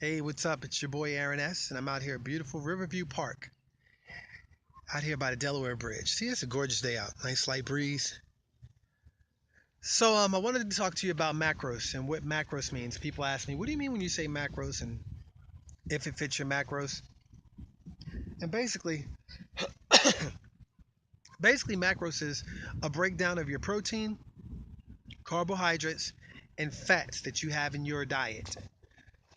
Hey, what's up? It's your boy Aaron S. And I'm out here at beautiful Riverview Park, out here by the Delaware Bridge. See, it's a gorgeous day out. Nice light breeze. I wanted to talk to you about macros and what macros means. People ask me, what do you mean when you say macros and if it fits your macros? And basically macros is a breakdown of your protein, carbohydrates, and fats that you have in your diet.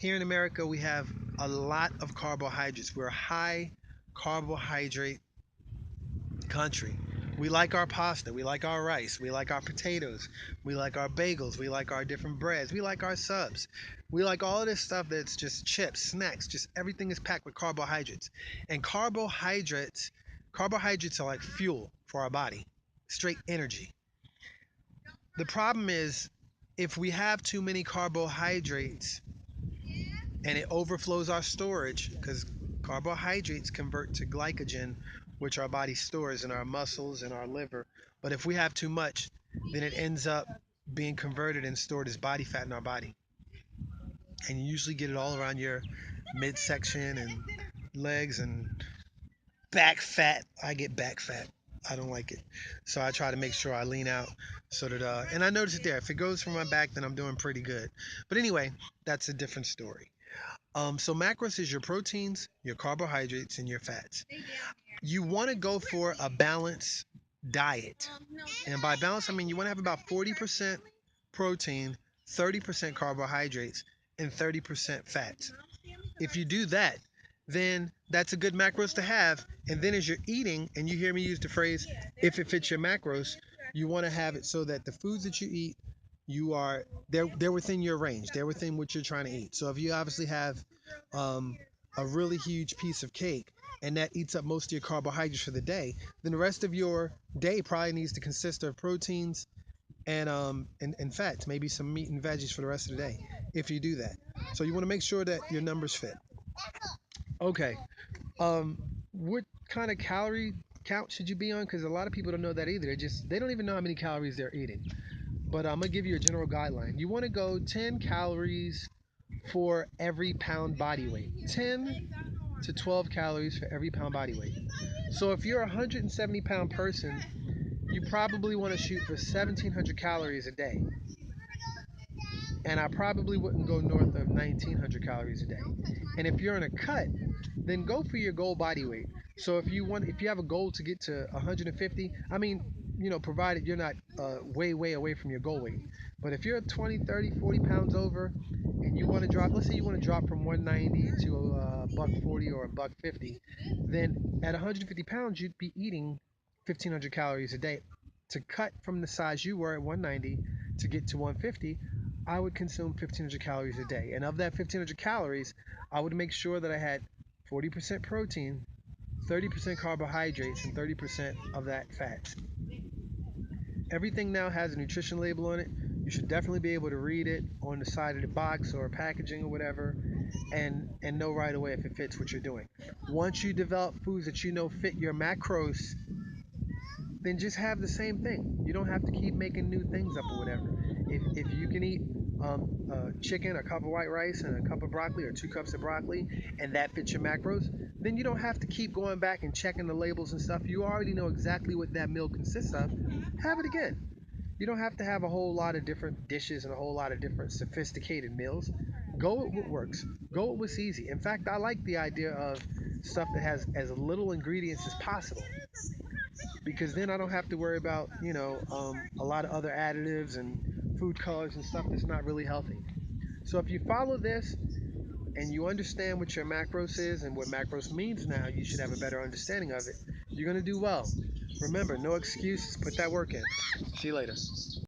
Here in America, we have a lot of carbohydrates. We're a high carbohydrate country. We like our pasta, we like our rice, we like our potatoes, we like our bagels, we like our different breads, we like our subs. We like all of this stuff that's just chips, snacks, just everything is packed with carbohydrates. And carbohydrates are like fuel for our body, straight energy. The problem is if we have too many carbohydrates and it overflows our storage, because carbohydrates convert to glycogen, which our body stores in our muscles and our liver. But if we have too much, then it ends up being converted and stored as body fat in our body. And you usually get it all around your midsection and legs and back fat. I get back fat. I don't like it. So I try to make sure I lean out so that, and I notice it there. If it goes from my back, then I'm doing pretty good. But anyway, that's a different story. So macros is your proteins, your carbohydrates, and your fats. You want to go for a balanced diet. And by balance, I mean you want to have about 40% protein, 30% carbohydrates, and 30% fats. If you do that, then that's a good macros to have. And then as you're eating, and you hear me use the phrase, if it fits your macros, you want to have it so that the foods that you eat, they're within your range. They're within what you're trying to eat. So if you obviously have um, a really huge piece of cake and that eats up most of your carbohydrates for the day, then the rest of your day probably needs to consist of proteins and fats, maybe some meat and veggies for the rest of the day. If you do that, so you want to make sure that your numbers fit. Okay. Um, what kind of calorie count should you be on? Because a lot of people don't know that either. They don't even know how many calories they're eating. But I'm gonna give you a general guideline. You want to go 10 calories for every pound body weight. 10 to 12 calories for every pound body weight. So if you're a 170-pound person, you probably want to shoot for 1,700 calories a day. And I probably wouldn't go north of 1,900 calories a day. And if you're in a cut, then go for your goal body weight. So if you have a goal to get to 150, I mean, provided you're not way away from your goal weight. But if you're 20, 30, 40 pounds over and you want to drop, let's say you want to drop from 190 to a buck 40 or a buck 50, then at 150 pounds, you'd be eating 1,500 calories a day. To cut from the size you were at 190 to get to 150, I would consume 1,500 calories a day. And of that 1,500 calories, I would make sure that I had 40% protein, 30% carbohydrates, and 30% of that fat. Everything now has a nutrition label on it. You should definitely be able to read it on the side of the box or packaging or whatever and know right away if it fits what you're doing. Once you develop foods that you know fit your macros, then just have the same thing. You don't have to keep making new things up or whatever. If you can eat chicken, a cup of white rice, and a cup of broccoli, or 2 cups of broccoli, and that fits your macros, then you don't have to keep going back and checking the labels and stuff. You already know exactly what that meal consists of. Have it again. You don't have to have a whole lot of different dishes and a whole lot of different sophisticated meals. Go with what works. Go with what's easy. In fact, I like the idea of stuff that has as little ingredients as possible because then I don't have to worry about a lot of other additives and food colors and stuff that's not really healthy. So if you follow this and you understand what your macros is and what macros means now, you should have a better understanding of it. You're gonna do well. Remember, no excuses. Put that work in. See you later.